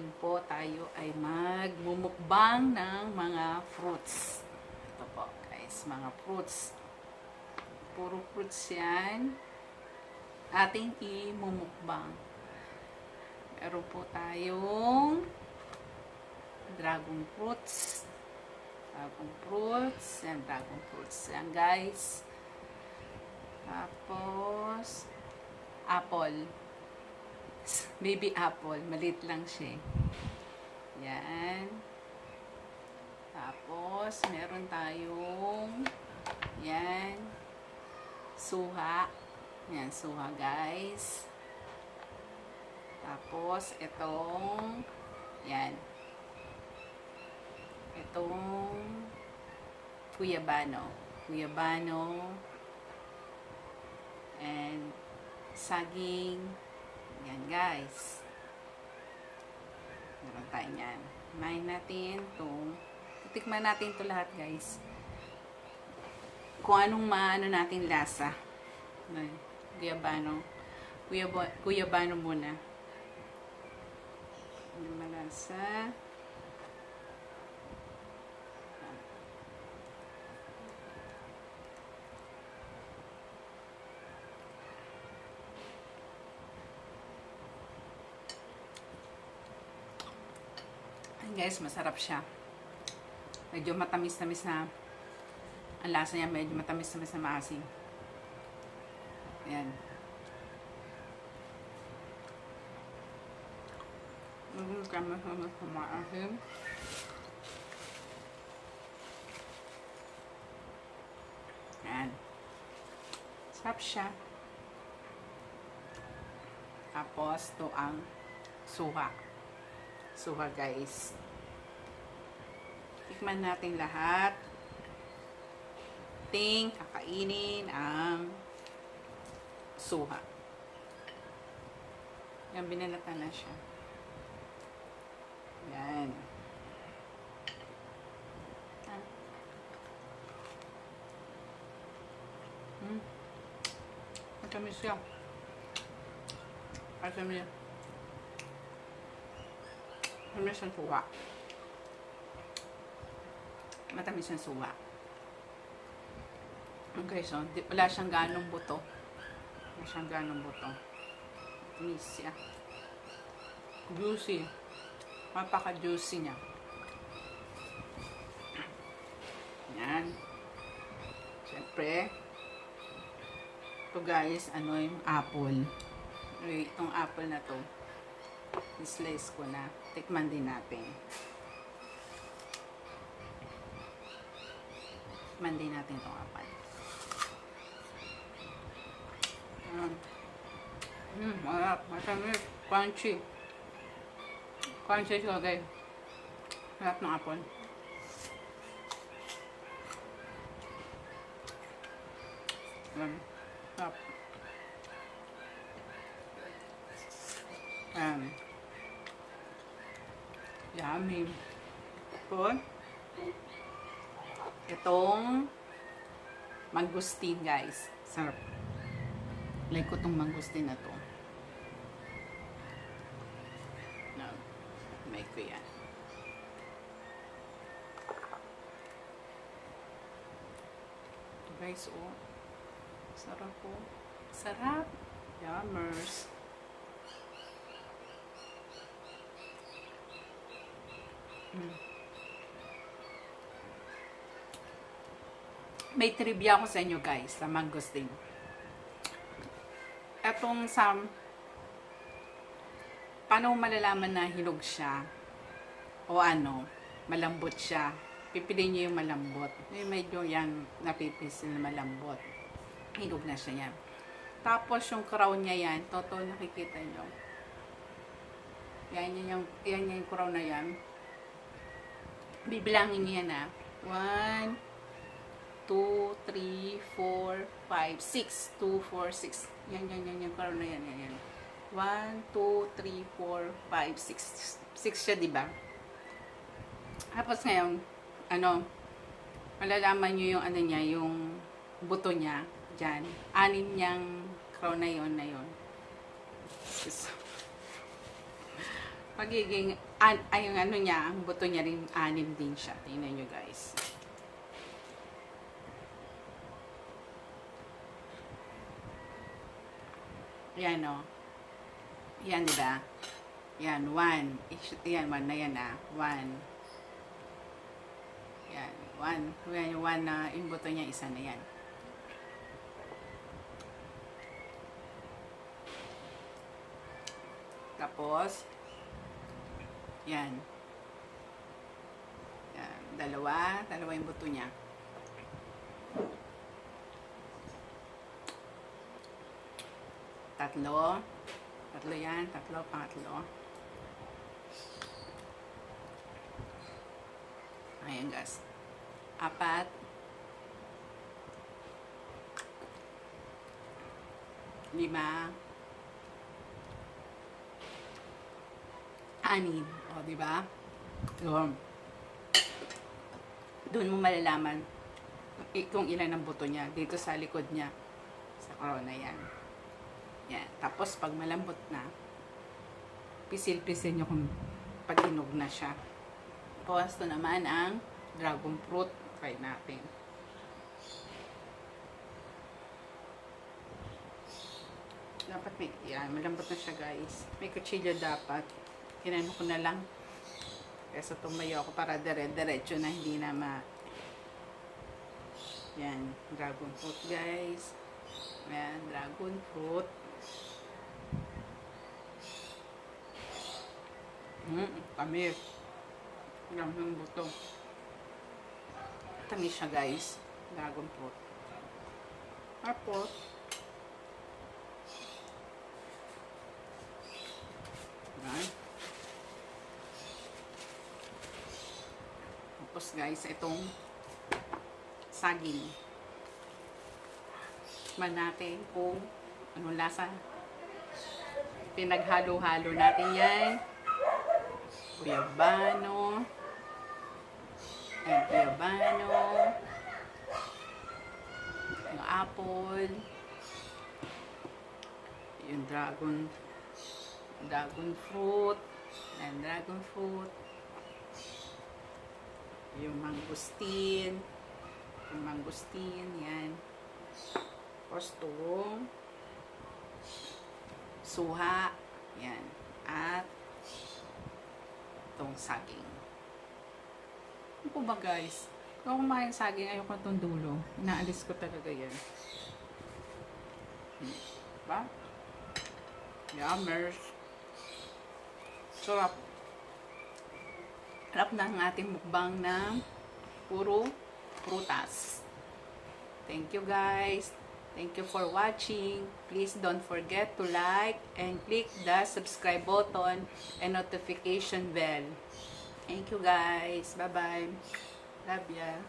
Ngayon po tayo ay magmumukbang ng mga fruits. Ito po guys, mga fruits. Puro fruits yan. Ating imumukbang. Meron po tayong dragon fruits. Dragon fruits. Yan, dragon fruits. Yan guys. Tapos, apple. Baby apple. Maliit lang siya. Yan. Tapos, meron tayong yan. Suha. Yan, suha guys. Tapos, itong yan. Itong guyabano. Guyabano. And saging. Yan guys. Meron tayo yan. Kumain natin itong, titikman natin ito lahat guys. Kung anong maano natin lasa. Guyabano. Guyabano muna. Ano malasa. Guys, masarap siya. Medyo matamis-tamis na. Ang lasa niya medyo matamis-tamis na maasim. Ayan. Matamis-tamis na maasim. Ayan. Sarap siya. Tapos, ito ang suha. Suha guys. Tikman natin lahat. Kakainin ang suha. Yan, binalatan na siya. Yan. Matamis siya. Matamis. Matamis ang suha. Matamis ang suha. Okay, so wala siyang ganong buto. Wala siyang ganong buto. Matamis siya. Juicy. Mapaka-juicy niya. Yan. Siyempre, ito guys, ano yung apple. Itong apple na to, slice ko na. Tikman din natin. Tikman din natin itong apple. Marap. Matamis. Crunchy. Crunchy siya guys. Marap ng apple. Marap. Yummy. Good. Itong mangustin guys. Sarap. Like ko itong mangustin na to. No. May ko yan. Guys, oh. Sarap po. Sarap. Yummers. May trivia ako sa inyo guys sa mangosteen. Etong paano malalaman na hinog siya o ano, malambot siya. Pipiliin niyo yung malambot. Medyo yan napipisil na malambot. Hinog na siya yan. Tapos yung crown niya yan, totoo nakikita niyo. Yan yung crown na yan. Bibilangin niya na 1, 2, 3, 4, 5, 6. 2, 4, 6. Yan, yung crown na yan. 1, 2, 3, 4, 5, 6. 6 siya, diba? Tapos ngayon, malalaman nyo yung niya, yung buto niya, dyan. 6 niyang crown na yon. magiging, ay, yung ano niya, ang buto niya rin, 6 din siya. Tingnan nyo guys. Yan o. Yan, diba? Yan, 1. Yan, 1 na yan ah. 1. Yan, 1. Yan, yung 1 na, yung buto niya, isa na yan. Tapos, yan. Yan, dalawa yung buto niya. Tatlo yan, pangatlo. Ayan guys. 4. 5. 6. O, diba? Doon mo malalaman kung ilan ang buto niya. Dito sa likod niya. Sa corona yan. Yan. Tapos, pag malambot na, pisil-pisil nyo kung pag inog na siya. Tapos, ito naman ang dragon fruit. Try natin. Dapat may, yan, malambot na siya guys. May kutsilyo dapat. Kinano ko na lang. Kesa tumayo ako para dire-diretso na hindi na yan, dragon fruit guys. Yan, dragon fruit. Tamis. Alam yung buto. Tamis siya guys. Dragon fruit. Tapos, guys, itong saging. Man natin kung anong lasa. Pinaghalo-halo natin yan. Guyabano. Guyabano. Yung apple. Yung dragon fruit. And dragon fruit. Yung mangustin. Yan. Tapos itong suha. Yan. At itong saging. Ano po ba guys? Kung kumain saging, ayoko itong dulo. Inaalis ko talaga yan. Diba? Yummers. Sarap. Harap na ang ating mukbang ng puro prutas. Thank you guys. Thank you for watching. Please don't forget to like and click the subscribe button and notification bell. Thank you guys. Bye-bye. Love ya.